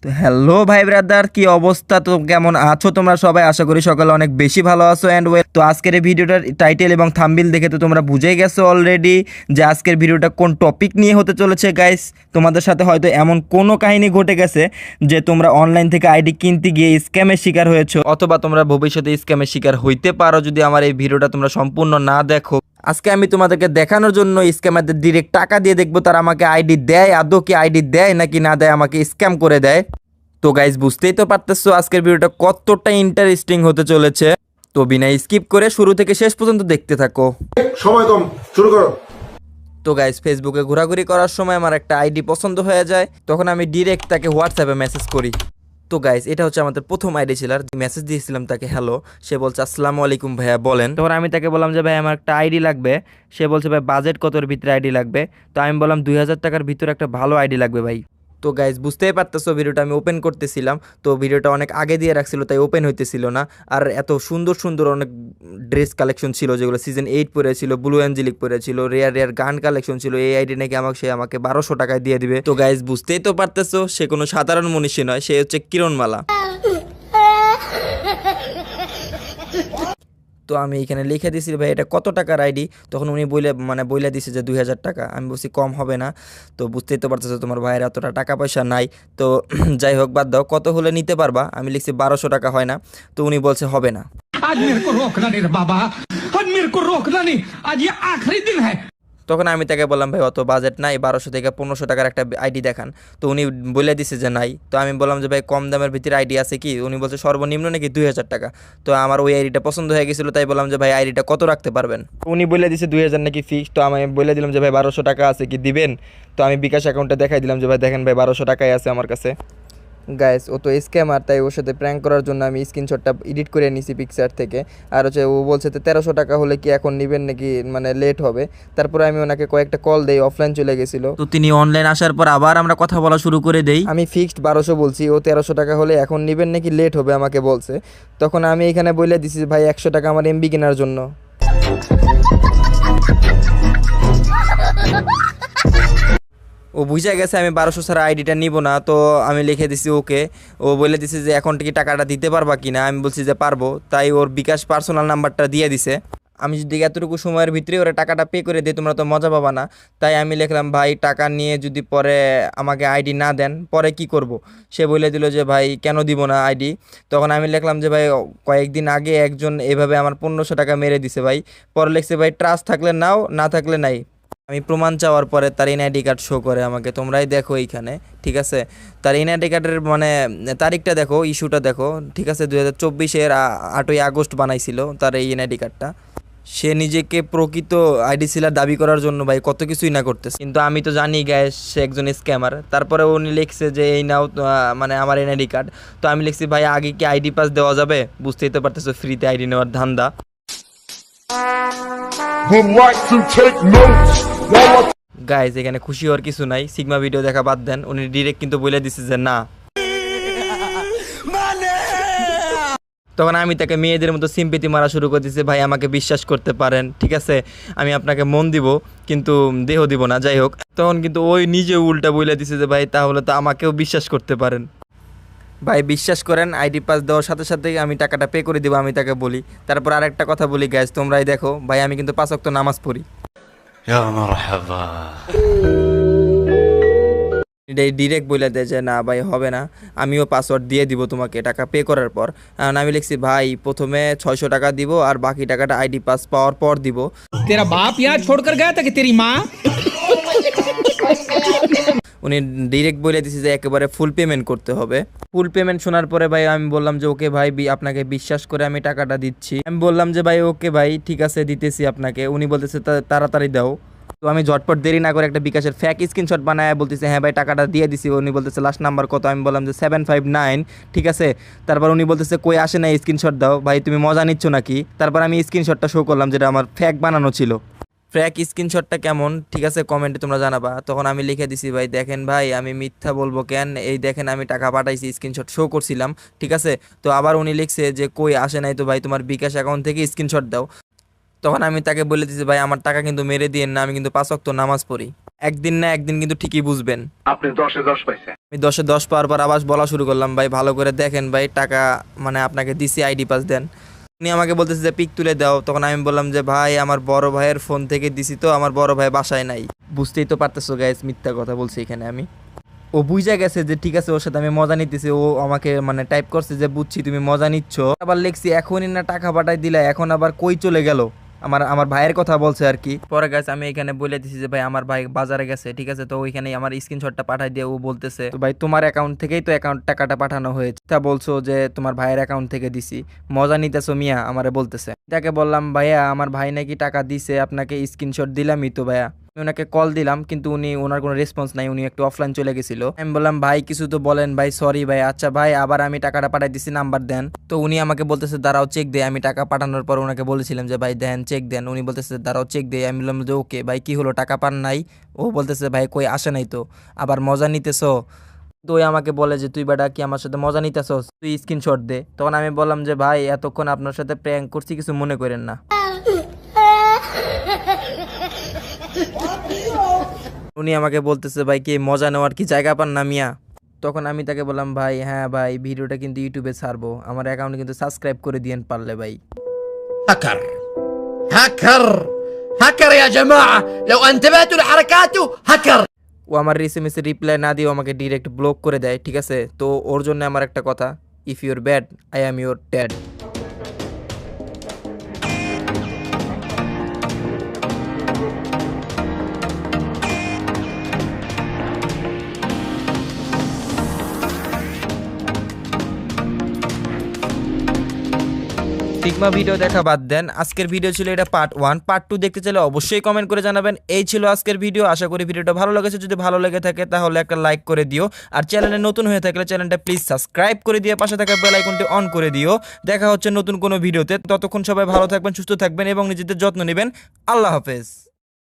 তো হ্যালো ভাই ব্রাদার, কি অবস্থা? তো কেমন আছো তোমরা সবাই? আশা করি সকালে অনেক বেশি ভালো আছো অ্যান্ড ওয়েল। তো আজকের এই ভিডিওটার টাইটেল এবং থাম্বনেল দেখে তো তোমরা বুঝেই গেছো অলরেডি যে আজকের ভিডিওটা কোন টপিক নিয়ে হতে চলেছে গাইস। তোমাদের সাথে হয়তো এমন কোনো কাহিনী ঘটে গেছে যে তোমরা অনলাইন থেকে আইডি কিনতে গিয়ে স্ক্যামের শিকার হয়েছো, অথবা তোমরা ভবিষ্যতে স্ক্যামের শিকার হইতে পারো যদি আমার এই ভিডিওটা তোমরা সম্পূর্ণ না দেখো। আজকে আমি তোমাদেরকে দেখানোর জন্য স্ক্যামারদের ডিরেক্ট টাকা দিয়ে দেখবো তারা আমাকে আইডি দেয়, আদৌ কি আইডি দেয় নাকি না দেয়, আমাকে স্ক্যাম করে দেয়। তো গাইজ বুঝতেই তো পারতেছো আজকের ভিডিওটা কতটা ইন্টারেস্টিং হতে চলেছে। তো বিনা স্কিপ করে শুরু থেকে শেষ পর্যন্ত দেখতে থাকো। সময় কম, শুরু করো। তো গাইজ ফেসবুকে ঘোরাঘুরি করার সময় আমার একটা আইডি পছন্দ হয়ে যায়, তখন আমি ডিরেক্ট তাকে হোয়াটসঅ্যাপে মেসেজ করি। তো গাইজ এটা হচ্ছে আমাদের প্রথম আইডি ছিল, আর মেসেজ দিয়েছিলাম তাকে হ্যালো। সে বলছে আসসালামু আলাইকুম ভাইয়া বলেন। তখন আমি তাকে বললাম যে ভাই আমার একটা আইডি লাগবে। সে বলছে ভাই বাজেট কতর ভিতরে আইডি লাগবে? তো আমি বললাম 2000 টাকার ভিতরে একটা ভালো আইডি লাগবে ভাই। তো গাইজ বুঝতেই পারতেছো ভিডিওটা আমি ওপেন করতেছিলাম, তো ভিডিওটা অনেক আগে দিয়ে রাখছিল তাই ওপেন হইতেছিল না। আর এত সুন্দর সুন্দর অনেক ড্রেস কালেকশন ছিল যেগুলো সিজন 8 পরেছিল, ব্লু অ্যাঞ্জেলিক পরেছিল, রেয়ার রেয়ার গান কালেকশন ছিল। এই আইডি নাকি আমাকে 1200 টাকায় দিয়ে দিবে। তো গাইজ বুঝতেই তো পারতেছো সে কোনো সাধারণ মনীষী নয়, সে হচ্ছে কিরণমালা। তো আমি এখানে লিখে দিছি ভাই এটা কত টাকার আইডি। তখন উনি বইলে দিছে যে 2000 টাকা। আমি বলছি কম হবে না। তো বুঝতেই তো পারতেছো তোমার ভাইয়ের এতটা টাকা পয়সা নাই। তো যাই হোক বাদ দাও, কত হলে নিতে পারবা? আমি লিখছি 1200 টাকা হয় না? তো উনি বলছে হবে না। आज मेरे को रोकना नहीं रे बाबा। आज मेरे को रोकना नहीं। आज ये आखिरी दिन है। তখন আমি তাকে বললাম ভাই অত বাজেট নাই, 1200 থেকে 1500 টাকার একটা আইডি দেখান। তো উনি বলে দিছে যে নাই। তো আমি বললাম যে ভাই কম দামের ভিতরে আইডি আছে কি? উনি বলছে সর্বনিম্ন নাকি 2000 টাকা। তো আমার ওই আইডিটা পছন্দ হয়ে গেছিলো, তাই বললাম যে ভাই আইডিটা কত রাখতে পারবেন? উনি বলে দিছে 2000 নাকি ফিক্স। তো আমি বলে দিলাম যে ভাই 1200 টাকা আছে কি দিবেন? তো আমি বিকাশ অ্যাকাউন্টে দেখাই দিলাম যে ভাই দেখেন ভাই 1200 টাকাই আছে আমার কাছে। গাইস ও তো স্ক্যামার, তাই ওর সাথে প্র্যাঙ্ক করার জন্য আমি স্ক্রিনশটটা এডিট করে নিছি পিকচার থেকে। আর হচ্ছে ও বলছে তো 1300 টাকা হলে কি এখন নেবেন নাকি, মানে লেট হবে। তারপরে আমি ওনাকে কয়েকটা কল দেই, অফলাইন চলে গেছিল। তো তিনি অনলাইন আসার পর আবার আমরা কথা বলা শুরু করে দেই। আমি ফিক্সড 1200 বলছি, ও 1300 টাকা হলে এখন নেবেন নাকি লেট হবে আমাকে বলছে। তখন আমি এখানে বলে দিছি ভাই 100 টাকা আমার এমবি কেনার জন্য। ও বুঝে গেছে আমি 1200 ছাড়া আইডিটা নিব না। তো আমি লিখে দিছি ওকে। ও বলে দিছে যে এখন কি টাকাটা দিতে পারবা কি না? আমি বলছি যে পারবো। তাই ওর বিকাশ পার্সোনাল নাম্বারটা দিয়ে দিছে। আমি যদি এতটুকু সময়ের ভিতরে ওরা টাকাটা পে করে দিই তোমরা তো মজা পাবা না। তাই আমি লিখলাম ভাই টাকা নিয়ে যদি পরে আমাকে আইডি না দেন পরে কি করব? সে বলে দিল যে ভাই কেন দিব না আইডি। তখন আমি লিখলাম যে ভাই কয়েকদিন আগে একজন এভাবে আমার 1500 টাকা মেরে দিছে ভাই। পরে লিখছে ভাই ট্রাস্ট থাকলে নাও, না থাকলে নাই। আমি প্রমাণ চাওয়ার পরে তার এনআইডি কার্ড শো করে আমাকে, তোমরাই দেখো এইখানে, ঠিক আছে? তার এনআইডি কার্ডের মানে তারিখটা দেখো, ইস্যুটা দেখো, ঠিক আছে? 2024-এর 8ই আগস্ট বানাইছিল তার এই এনআইডি কার্ডটা। সে নিজেকে প্রকৃত আইডি সেলার দাবি করার জন্য ভাই কত কিছুই না করতেছে, কিন্তু আমি তো জানি গ্যাস সে একজন স্ক্যামার। তারপরে উনি লিখছে যে এই নাও মানে আমার এনআইডি কার্ড। তো আমি লিখছি ভাই আগে কি আইডি পাস দেওয়া যাবে? বুঝতেই তো পারতেছো ফ্রিতে আইডি নেওয়ার ধান্দা। Would like to take notes while I guys এখানে খুশি হওয়ার কিছু নাই, সিগমা ভিডিও দেখা বাদ দেন। উনি ডিরেক্ট কিন্তু বলে দিছে যে না। তখন আমি তাকে মেয়েদের মতো সিম্পেথি মারা শুরু করে দিয়েছি, ভাই আমাকে বিশ্বাস করতে পারেন, ঠিক আছে? আমি আপনাকে মন দিব কিন্তু দেহ দিব না। যাই হোক তখন কিন্তু ওই নিজে উল্টা বলে দিছে যে ভাই তাহলে তো আমাকেও বিশ্বাস করতে পারেন। ভাই বিশ্বাস করেন আইডি পাস দেওয়ার সাথে সাথেই আমি টাকাটা পে করে দিব, আমি তাকে বলি। তারপর আরেকটা কথা বলি গ্যাস, তোমরাই দেখো ভাই আমি কিন্তু 5 ওয়াক্ত নামাজ পড়ি। يا مرحبا এটাই ডিরেক্ট বলে দেয় যে না ভাই হবে না, আমিও পাসওয়ার্ড দিয়ে দিব তোমাকে টাকা পে করার পর। আর আমি লিখছি ভাই প্রথমে 600 টাকা দিব আর বাকি টাকাটা আইডি পাস পাওয়ার পর দিব। तेरा बाप यहाँ छोड़कर गया था कि तेरी माँ? উনি ডিরেক্ট বলে দিছে যে একেবারে ফুল পেমেন্ট করতে হবে। ফুল পেমেন্ট শোনার পরে ভাই আমি বললাম যে ওকে ভাই আপনাকে বিশ্বাস করে আমি টাকাটা দিচ্ছি। আমি বললাম যে ভাই ওকে ভাই ঠিক আছে দিতেছি আপনাকে। উনি বলতেছে তাড়াতাড়ি দাও। তো আমি ঝটপট দেরি না করে একটা বিকাশের ফ্যাক স্ক্রিনশট বানায় বলতেছে হ্যাঁ ভাই টাকাটা দিয়ে দিছি। উনি বলতেছে লাস্ট নাম্বার কত? আমি বললাম যে 759, ঠিক আছে? তারপর উনি বলতেছে কই আসে না স্ক্রিনশট দাও। ভাই তুমি মজা নিচ্ছ নাকি? তারপর আমি স্ক্রিনশটটা শো করলাম যেটা আমার ফ্যাক বানানো ছিল। ফ্র্যাক স্ক্রিনশটটা কেমন, ঠিক আছে কমেন্টে তোমরা জানাবা। তখন আমি লিখে দিছি ভাই দেখেন ভাই আমি মিথ্যা বলবো কেন, এই দেখেন আমি টাকা পাঠাইছি, স্ক্রিনশট শো করছিলাম, ঠিক আছে? তো আবার উনি লিখছে যে কই আসে নাই তো ভাই তোমার বিকাশ অ্যাকাউন্ট থেকে স্ক্রিনশট দাও। তখন আমি তাকে বলে দিয়েছি ভাই আমার টাকা কিন্তু মেরে দিয়েন না, আমি কিন্তু 5 ওয়াক্ত নামাজ পড়ি, একদিন না একদিন কিন্তু ঠিকই বুঝবেন। আপনি 10-10 পাইছেন। আমি 10-10 পাওয়ার পর আবার বলা শুরু করলাম ভাই ভালো করে দেখেন ভাই টাকা মানে আপনাকে দিছি, আইডি পাস দেন। উনি আমাকে বলতেছে যে পিক তুলে দাও। তখন আমি বললাম যে ভাই আমার বড় ভাইয়ের ফোন থেকে দিছি, তো আমার বড় ভাই বাসায় নাই। বুঝতেই তো পারতেছো গাইস, মিথ্যা কথা বলছি এখানে আমি। ও বুঝা গেছে যে ঠিক আছে ওর সাথে আমি মজা নিতেছি, ও আমাকে মানে টাইপ করছে যে বুঝছি তুমি মজা নিচ্ছ। আবার লিখছি এখনই না টাকা পাঠাই দিলা, এখন আবার কই চলে গেল, আমার ভাইয়ের কথা বলছে আর কি। পরে গাইস আমি এখানে বলে দিছি যে ভাই আমার ভাই বাজারে গেছে, ঠিক আছে। তো ওইখানে আমার স্ক্রিনশটটা পাঠাই দিয়ে ও বলতেছে তো ভাই তোমার অ্যাকাউন্ট থেকেই তো টাকাটা পাঠানো হয়েছে, তা বলছো যে তোমার ভাইয়ের অ্যাকাউন্ট থেকে দিছি, মজা নিতেছো মিয়া, আমারে বলতেছে। তাকে বললাম ভাইয়া আমার ভাই নাকি টাকা দিছে, আপনাকে স্ক্রিনশট দিলামই তো ভাইয়া। আমি ওনাকে কল দিলাম কিন্তু ওনার কোনো রেসপন্স নাই, উনি একটু অফলাইন চলে গেছিল। আমি বললাম ভাই কিছু তো বলেন ভাই, সরি ভাই। আচ্ছা ভাই আবার আমি টাকাটা পাঠাই দিছি, নাম্বার দেন। তো উনি আমাকে বলতেছে দাঁড়াও চেক দেয়। আমি টাকা পাঠানোর পর ওনাকে বলেছিলাম যে ভাই দেন চেক দেন, উনি বলতেছে দাঁড়াও চেক দেয়। আমি বললাম যে ওকে ভাই কি হলো টাকা পান নাই? ও বলতেছে ভাই কই আসে নাই তো, আবার মজা নিতেছো। তো ওই আমাকে বলে যে তুই বেটা কি আমার সাথে মজা নিতেছস, তুই স্ক্রিনশট দে। তখন আমি বললাম যে ভাই এতক্ষণ আপনার সাথে প্র্যাঙ্ক করছি, কিছু মনে করেন না। উনি আমাকে বলতেছে ভাই কি মজা নেওয়ার কি জায়গা পান না মিয়া? তখন আমি তাকে বললাম ভাই হ্যাঁ ভাই ভিডিওটা কিন্তু ইউটিউবে ছাড়বো, আমার অ্যাকাউন্টে কিন্তু সাবস্ক্রাইব করে দিয়েন পারলে ভাই। هكر هكر هكر يا جماعة لو انتبهتوا لحركاته هكر ও আমার এসএমএস রিপ্লাই না দিয়ে আমাকে ডিরেক্ট ব্লক করে দেয়, ঠিক আছে। তো ওর জন্য আমার একটা কথা, if your bad I am your dad. Sigma video দেখা বাদ দেন, আজকের ভিডিও ছিল এটা পার্ট 1। পার্ট 2 দেখতে চাইলে অবশ্যই কমেন্ট করে জানাবেন। এই ছিল আজকের ভিডিও, আশা করি ভিডিওটা ভালো লেগেছে। যদি ভালো লেগে থাকে তাহলে একটা লাইক করে দিও, আর চ্যানেলে নতুন হয়ে থাকলে চ্যানেলটা প্লিজ সাবস্ক্রাইব করে দিয়ে পাশে থাকা বেল আইকনটি অন করে দিও। দেখা হচ্ছে নতুন কোনো ভিডিওতে, ততক্ষণ সবাই ভালো থাকবেন, সুস্থ থাকবেন এবং নিজেদের যত্ন নেবেন। আল্লাহ হাফেজ।